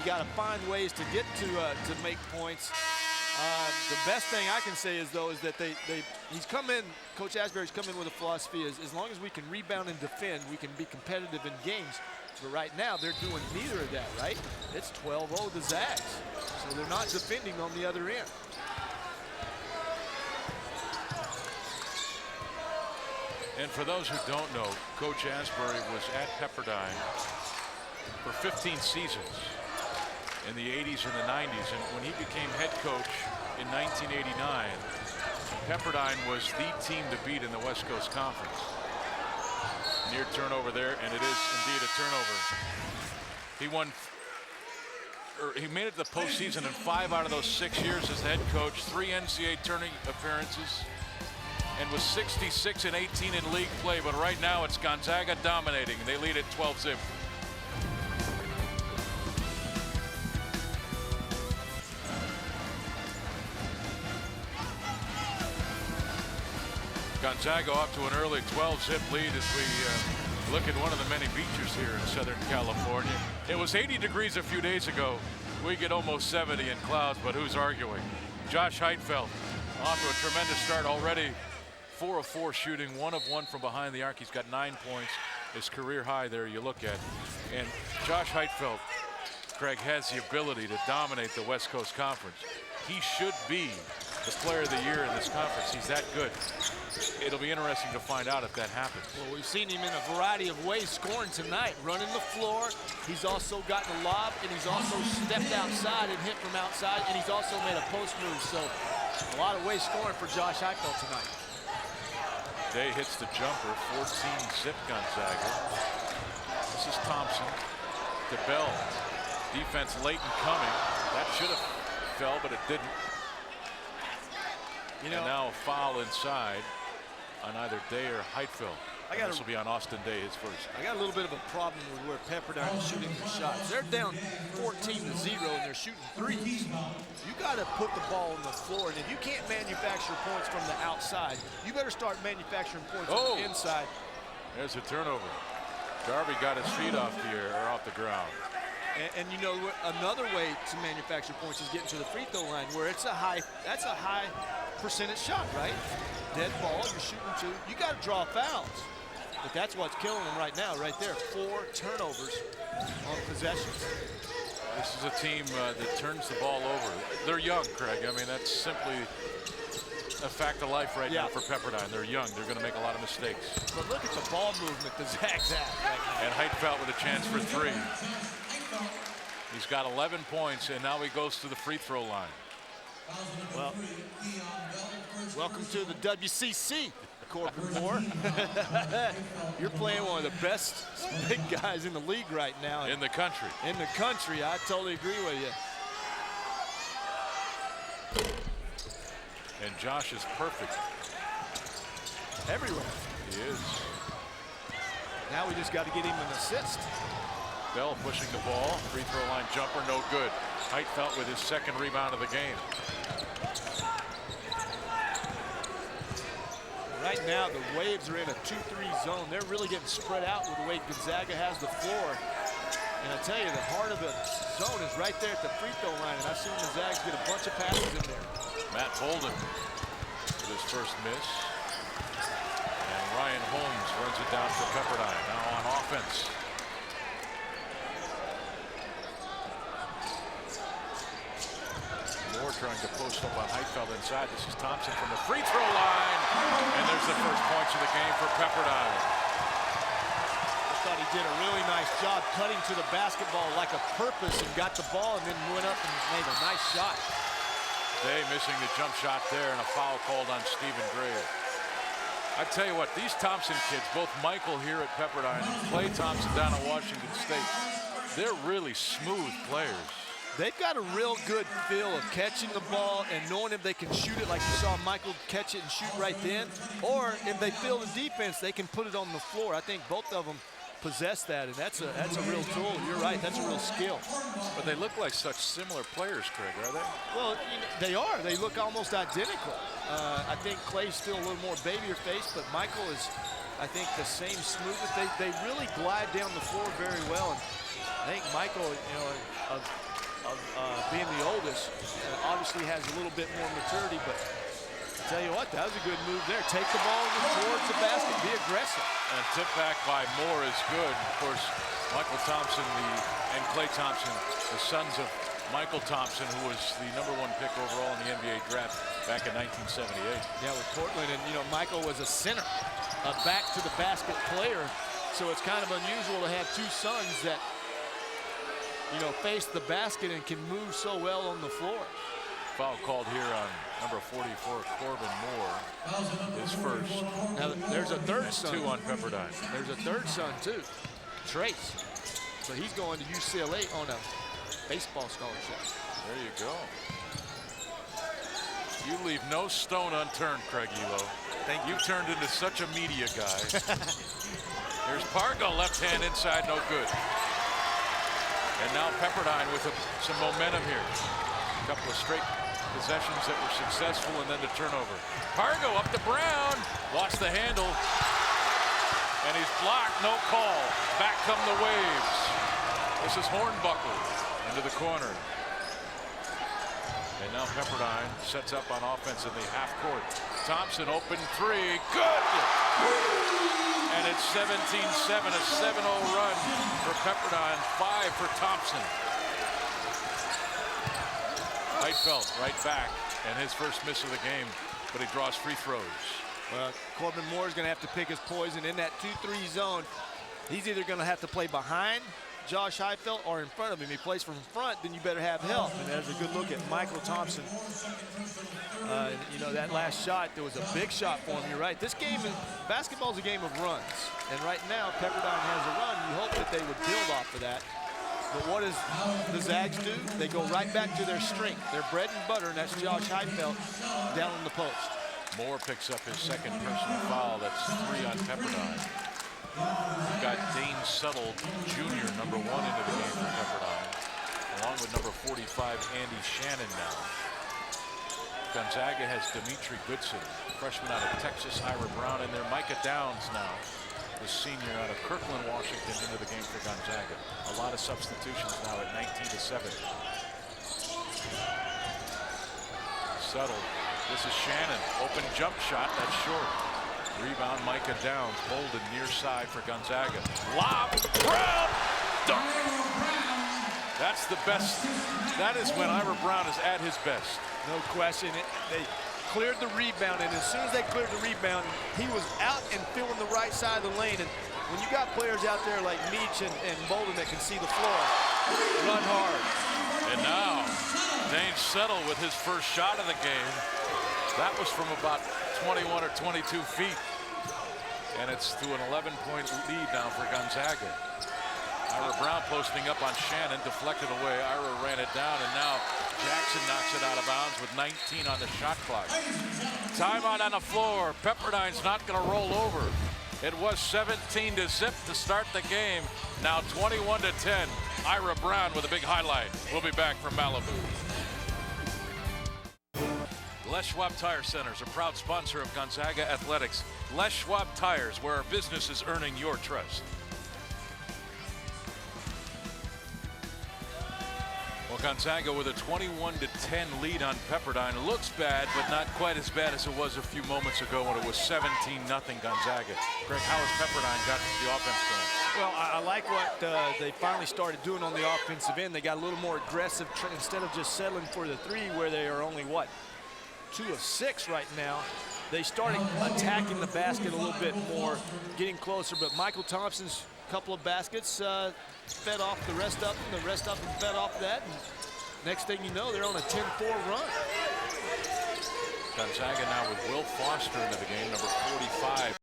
You got to find ways to get to make points. The best thing I can say is, though, is that he's come in, Coach Asbury's come in with a philosophy is as long as we can rebound and defend, we can be competitive in games. But right now, they're doing neither of that, right? It's 12-0 the Zags. So they're not defending on the other end. And for those who don't know, Coach Asbury was at Pepperdine for 15 seasons in the 80s and the 90s. And when he became head coach in 1989, Pepperdine was the team to beat in the West Coast Conference. Near turnover there, and it is indeed a turnover. He made it to the postseason in 5 out of those 6 years as head coach, 3 NCAA tournament appearances, and was 66 and 18 in league play. But right now it's Gonzaga dominating. They lead at 12-zip. Gonzaga off to an early 12-zip lead as we look at one of the many beaches here in Southern California. It was 80 degrees a few days ago. We get almost 70 in clouds, but who's arguing? Josh Heitfeld off to a tremendous start already. 4 of 4 shooting, 1 of 1 from behind the arc. He's got 9 points, his career high there you look at. And Josh Heitfeld, Craig, has the ability to dominate the West Coast Conference. He should be the player of the year in this conference. He's that good. It'll be interesting to find out if that happens. Well, we've seen him in a variety of ways scoring tonight, running the floor. He's also gotten a lob, and he's also stepped outside and hit from outside, and he's also made a post move. So a lot of ways scoring for Josh Heitfeld tonight. Day hits the jumper, 14-zip Gonzaga. This is Thompson to Bell. Defense late and coming. That should have fell, but it didn't. And now a foul inside on either Day or Heitfeld. This will be on Austin Day, his first. I got a little bit of a problem with where Pepperdine is shooting their shots. They're down 14-0 and they're shooting threes. You got to put the ball on the floor, and if you can't manufacture points from the outside, you better start manufacturing points on the inside. There's a turnover. Darby got his feet off the air, or off the ground. And you know, another way to manufacture points is getting to the free throw line, where that's a high percentage shot, right? Dead ball, you're shooting 2. You got to draw fouls. But that's what's killing them right now, right there. 4 turnovers on possessions. This is a team that turns the ball over. They're young, Craig. I mean, that's simply a fact of life right now for Pepperdine. They're young. They're going to make a lot of mistakes. But look at the ball movement the Zags have right now. And Heitfeld with a chance for 3. He's got 11 points, and now he goes to the free throw line. Well, welcome to the WCC, Corbin Moore. You're playing one of the best big guys in the league right now. In the country. In the country, I totally agree with you. And Josh is perfect. Everywhere. He is. Now we just got to get him an assist. Bell pushing the ball. Free throw line jumper, no good. Heitfeld with his 2nd rebound of the game. Right now, the Waves are in a 2-3 zone. They're really getting spread out with the way Gonzaga has the floor. And I tell you, the heart of the zone is right there at the free throw line. And I've seen the Zags get a bunch of passes in there. Matt Bolden with his first miss. And Ryan Holmes runs it down for Pepperdine. Now on offense. Moore trying to post up on Heitfeld inside. This is Thompson from the free throw line. And there's the first points of the game for Pepperdine. I thought he did a really nice job cutting to the basketball like a purpose and got the ball and then went up and made a nice shot. Day missing the jump shot there, and a foul called on Stephen Grave. I tell you what, these Thompson kids, both Michael here at Pepperdine and Klay Thompson down at Washington State, they're really smooth players. They've got a real good feel of catching the ball and knowing if they can shoot it like you saw Michael catch it and shoot right then, or if they feel the defense, they can put it on the floor. I think both of them possess that, and that's a real tool. You're right, that's a real skill. But they look like such similar players, Craig, are they? Well, they are. They look almost identical. I think Klay's still a little more babier face, but Michael is, I think, the same smoothness. They really glide down the floor very well. And I think Michael, being the oldest, obviously has a little bit more maturity, but I tell you what, that was a good move there. Take the ball towards the basket, be aggressive. And tip back by Moore is good. Of course, Michael Thompson and Klay Thompson, the sons of Michael Thompson, who was the #1 pick overall in the NBA draft back in 1978. Yeah, with Portland, and you know, Michael was a center, a back to the basket player, so it's kind of unusual to have two sons that, you know, face the basket and can move so well on the floor. Foul called here on number 44, Corbin Moore, his first. Now there's a third son. 2 on Pepperdine. There's a third son too, Trace. So he's going to UCLA on a baseball scholarship. There you go. You leave no stone unturned, Craig Elo. Thank you. You've turned into such a media guy. Here's Pargo, left hand inside, no good. And now Pepperdine with some momentum here. A couple of straight possessions that were successful, and then the turnover. Pargo up to Brown, lost the handle, and he's blocked, no call. Back come the Waves. This is Hornbuckle into the corner. And now Pepperdine sets up on offense in the half court. Thompson open three, good! And it's 17-7, a 7-0 run for Pepperdine, 5 for Thompson. Heitfeld right back, and his first miss of the game, but he draws free throws. Well, Corbin Moore is going to have to pick his poison in that 2-3 zone. He's either going to have to play behind Josh Heitfeld or in front of him. If he plays from front, then you better have help. And there's a good look at Michael Thompson. You know, that last shot, there was a big shot for him. You're right. This game, basketball is a game of runs. And right now, Pepperdine has a run. You hope that they would build off of that. But what does the Zags do? They go right back to their strength, their bread and butter, and that's Josh Heitfeld down in the post. Moore picks up his second personal foul. That's 3 on Pepperdine. We've got Dane Settle Jr., #1 into the game for Pepperdine, along with number 45, Andy Shannon now. Gonzaga has Dimitri Goodson, freshman out of Texas, Ira Brown in there. Micah Downs now, the senior out of Kirkland, Washington, into the game for Gonzaga. A lot of substitutions now at 19-7. Settle. This is Shannon. Open jump shot. That's short. Rebound, Micah Downs. Bolden near side for Gonzaga. Lob. Brown. Dunk. That's the best. That is when Ira Brown is at his best. No question. They cleared the rebound, and as soon as they cleared the rebound, he was out and filling the right side of the lane. And when you got players out there like Meach and Bolden that can see the floor, run hard. And now, Dane Settle with his first shot of the game. That was from about 21 or 22 feet. And it's to an 11-point lead now for Gonzaga. Ira Brown posting up on Shannon, deflected away. Ira ran it down, and now Jackson knocks it out of bounds with 19 on the shot clock. Timeout on the floor. Pepperdine's not going to roll over. It was 17-0 to start the game. Now 21-10. Ira Brown with a big highlight. We'll be back from Malibu. Les Schwab Tire Center is a proud sponsor of Gonzaga Athletics. Les Schwab Tires, where our business is earning your trust. Well, Gonzaga with a 21-10 lead on Pepperdine. It looks bad, but not quite as bad as it was a few moments ago when it was 17-0 Gonzaga. Greg, how has Pepperdine got the offense going? Well, I like what they finally started doing on the offensive end. They got a little more aggressive instead of just settling for the three, where they are only, what, 2 of 6 right now. They started attacking the basket a little bit more, getting closer. But Michael Thompson's couple of baskets fed off the rest of them. The rest of them fed off that. And next thing you know, they're on a 10-4 run. Gonzaga now with Will Foster into the game, number 45.